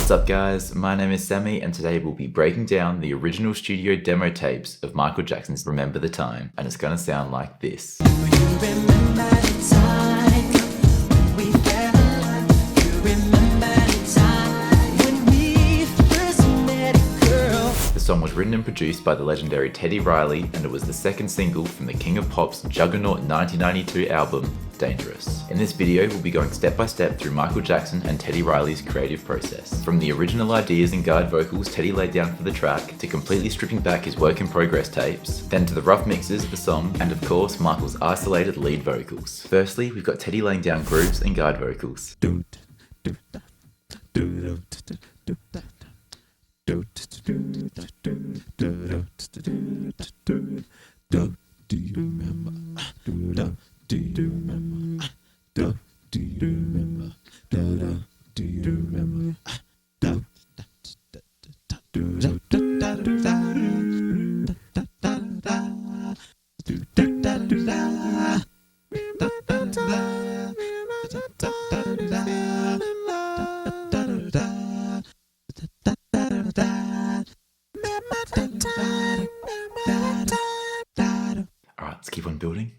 What's up guys, my name is Sammy and today we'll be breaking down the original studio demo tapes of Michael Jackson's Remember the Time, and it's gonna sound like this. The song was written and produced by the legendary Teddy Riley, and it was the second single from the King of Pop's Juggernaut 1992 album, Dangerous. In this video, we'll be going step by step through Michael Jackson and Teddy Riley's creative process. From the original ideas and guide vocals Teddy laid down for the track, to completely stripping back his work in progress tapes, then to the rough mixes of the song, and of course, Michael's isolated lead vocals. Firstly, we've got Teddy laying down grooves and guide vocals. Do you remember? Do you remember? Do you remember? Do you remember? Alright, let's keep on building.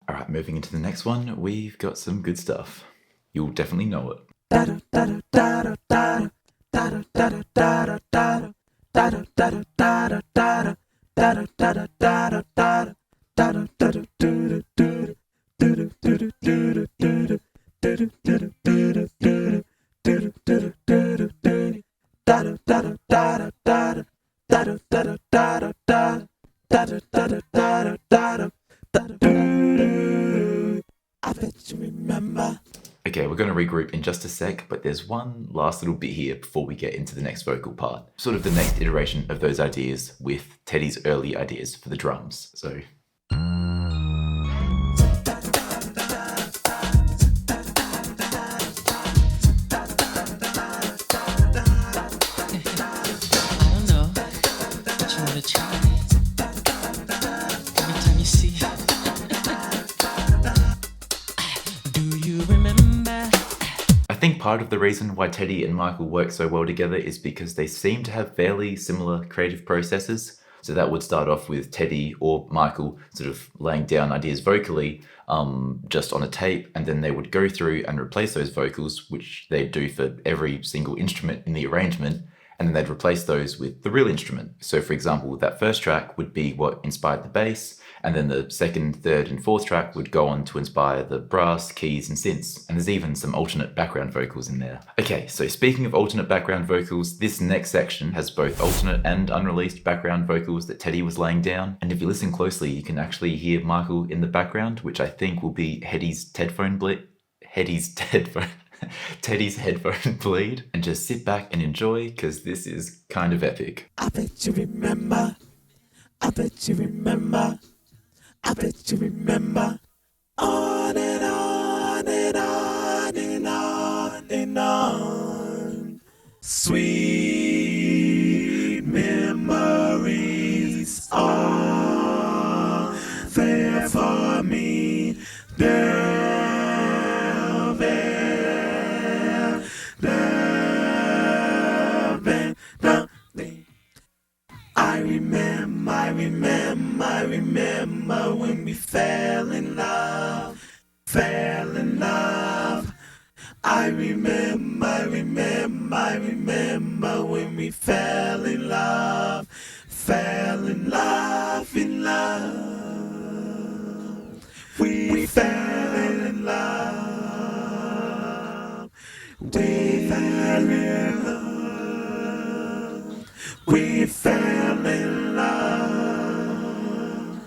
Alright, moving into the next one, we've got some good stuff. You'll definitely know it. I bet you remember. Okay, we're going to regroup in just a sec, but there's one last little bit here before we get into the next vocal part. Sort of the next iteration of those ideas with Teddy's early ideas for the drums. So... I think part of the reason why Teddy and Michael work so well together is because they seem to have fairly similar creative processes. So that would start off with Teddy or Michael sort of laying down ideas vocally just on a tape, and then they would go through and replace those vocals, which they'd do for every single instrument in the arrangement, and then they'd replace those with the real instrument. So for example, that first track would be what inspired the bass, and then the second, third, and fourth track would go on to inspire the brass, keys, and synths. And there's even some alternate background vocals in there. Okay, so speaking of alternate background vocals, this next section has both alternate and unreleased background vocals that Teddy was laying down. And if you listen closely, you can actually hear Michael in the background, which I think will be Teddy's headphone bleed. And just sit back and enjoy, because this is kind of epic. I bet you remember. I bet you remember. I bet you remember. On and on and on and on and on. Sweet memories are there for me. I remember when we fell in love. I remember when we fell in love. We fell in love. We fell in love. We fell in love. We fell in love.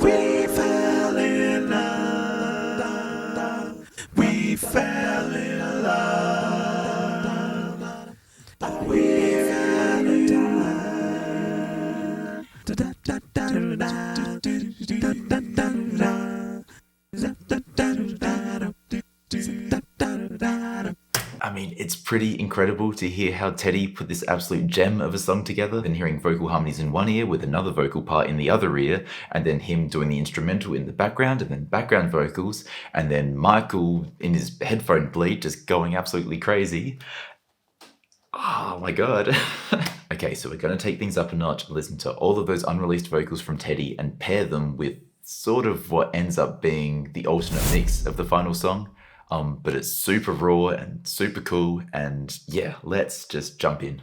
We fell in love. We fell in love. I mean, it's pretty incredible to hear how Teddy put this absolute gem of a song together, then hearing vocal harmonies in one ear with another vocal part in the other ear, and then him doing the instrumental in the background, and then background vocals, and then Michael in his headphone bleed just going absolutely crazy. Oh my god. Okay, so we're going to take things up a notch, listen to all of those unreleased vocals from Teddy and pair them with sort of what ends up being the alternate mix of the final song. But it's super raw and super cool, and yeah, let's just jump in.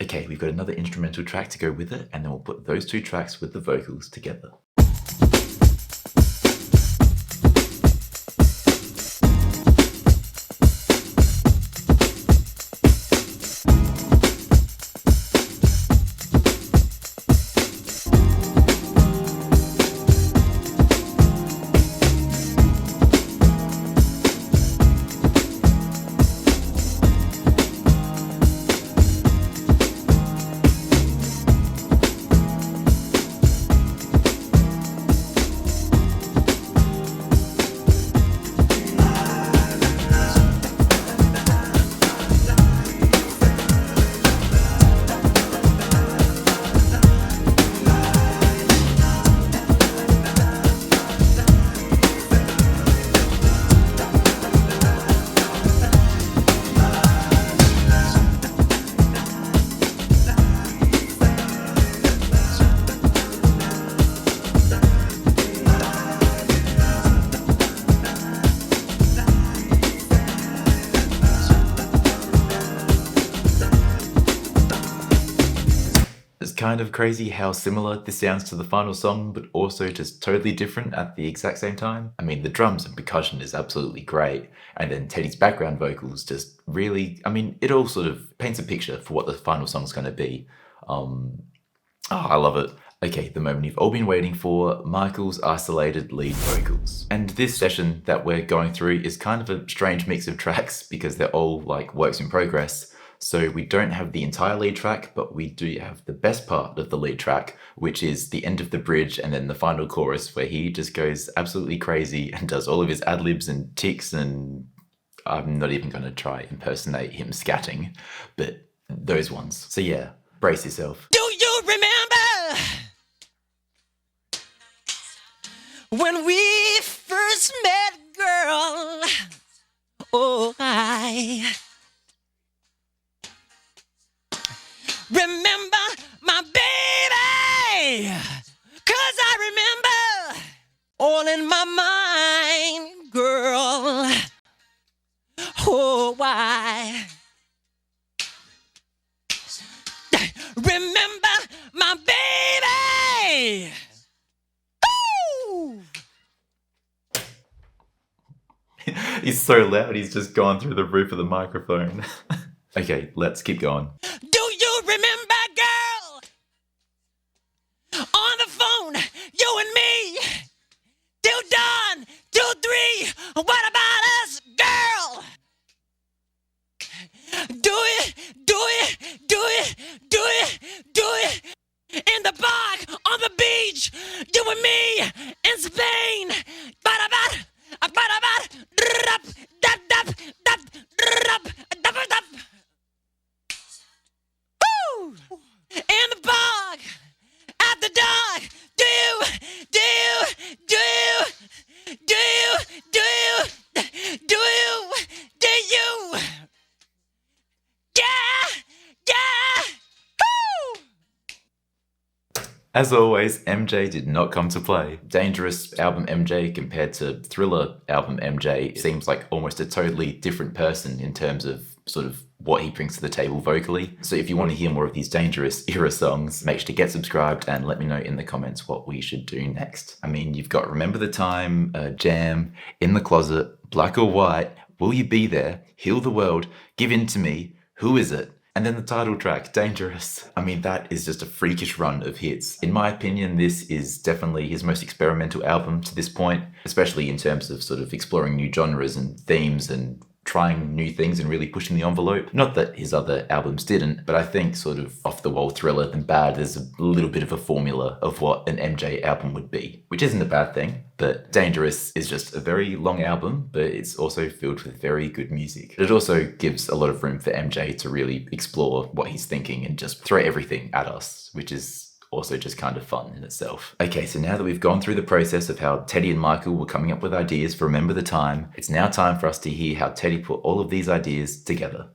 Okay, we've got another instrumental track to go with it, and then we'll put those two tracks with the vocals together. It's kind of crazy how similar this sounds to the final song, but also just totally different at the exact same time. I mean, the drums and percussion is absolutely great, and then Teddy's background vocals just really, I mean, it all sort of paints a picture for what the final song's going to be. I love it. Okay, the moment you've all been waiting for, Michael's isolated lead vocals. And this session that we're going through is kind of a strange mix of tracks because they're all like works in progress. So we don't have the entire lead track, but we do have the best part of the lead track, which is the end of the bridge and then the final chorus where he just goes absolutely crazy and does all of his ad-libs and ticks, and I'm not even going to try impersonate him scatting, but those ones. So yeah, brace yourself. Do you remember when we first met, girl? Oh, I remember my baby, 'cause I remember all in my mind, girl. Oh, why? Remember my baby. Woo! He's so loud, he's just gone through the roof of the microphone. Okay, let's keep going. Do you remember, girl? On the phone, you and me, till dawn, till 3. What about us, girl? Do it, do it, do it, do it, do it. In the park, on the beach, you and me, in Spain. Ba-da-ba, ba-da-ba, drop, dap, dap, dap, drop, dap, dap. Woo! In the park, at the dock, do you, do you, do you, do you, do you, do you, do you? Yeah, yeah, woo! As always, MJ did not come to play. Dangerous album MJ compared to Thriller album MJ seems like almost a totally different person in terms of sort of what he brings to the table vocally. So if you want to hear more of these Dangerous era songs, make sure to get subscribed and let me know in the comments what we should do next. I mean, you've got Remember the Time, Jam, In the Closet, Black or White, Will You Be There, Heal the World, Give In to Me, Who Is It? And then the title track, Dangerous. I mean, that is just a freakish run of hits. In my opinion, this is definitely his most experimental album to this point, especially in terms of sort of exploring new genres and themes and trying new things and really pushing the envelope. Not that his other albums didn't, but I think sort of Off the Wall, Thriller and Bad, there's a little bit of a formula of what an MJ album would be, which isn't a bad thing. But Dangerous is just a very long album, but it's also filled with very good music. It also gives a lot of room for MJ to really explore what he's thinking and just throw everything at us, which is also just kind of fun in itself. Okay, so now that we've gone through the process of how Teddy and Michael were coming up with ideas for Remember the Time, it's now time for us to hear how Teddy put all of these ideas together.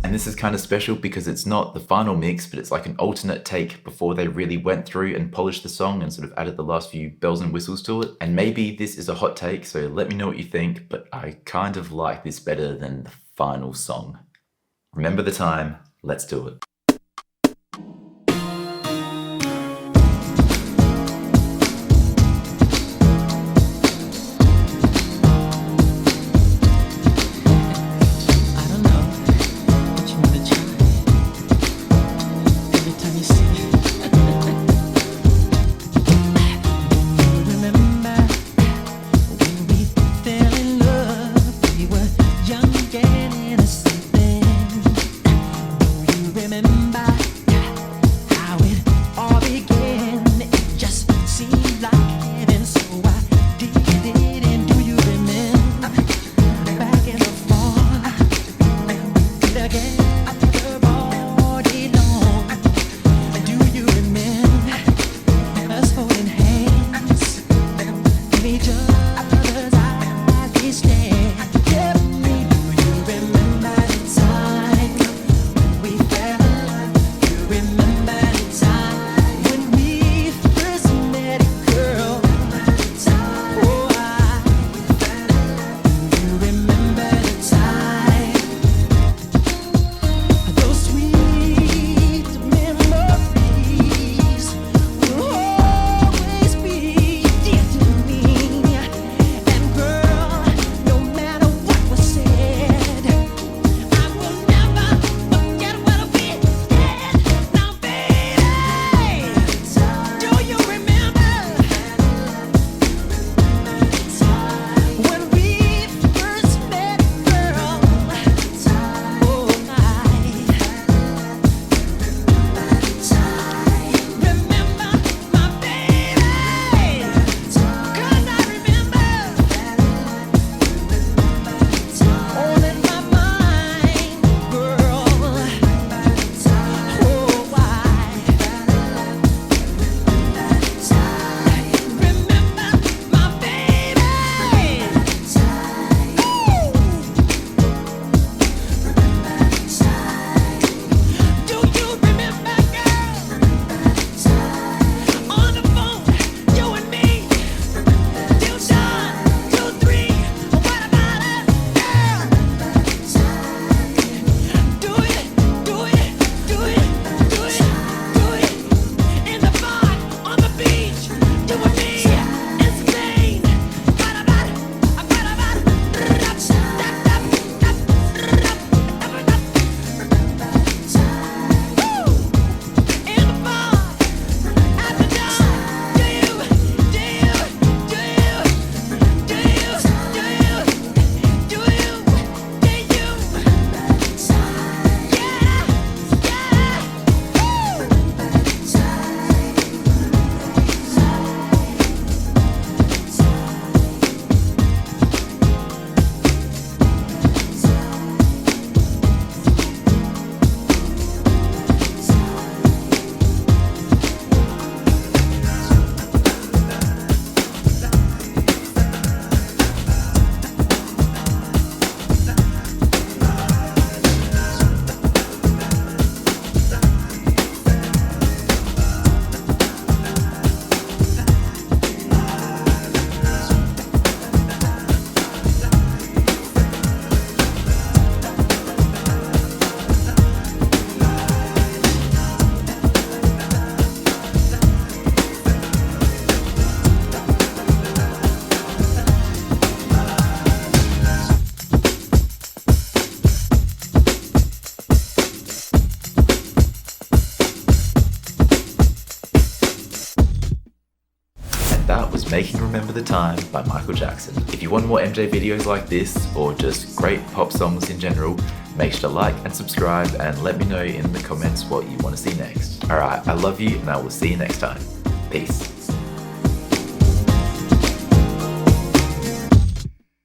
And this is kind of special because it's not the final mix, but it's like an alternate take before they really went through and polished the song and sort of added the last few bells and whistles to it. And maybe this is a hot take, so let me know what you think, but I kind of like this better than the final song. Remember the Time, let's do it. Remember was Making Remember the Time by Michael Jackson. If you want more MJ videos like this, or just great pop songs in general, make sure to like and subscribe and let me know in the comments what you want to see next. Alright, I love you and I will see you next time. Peace.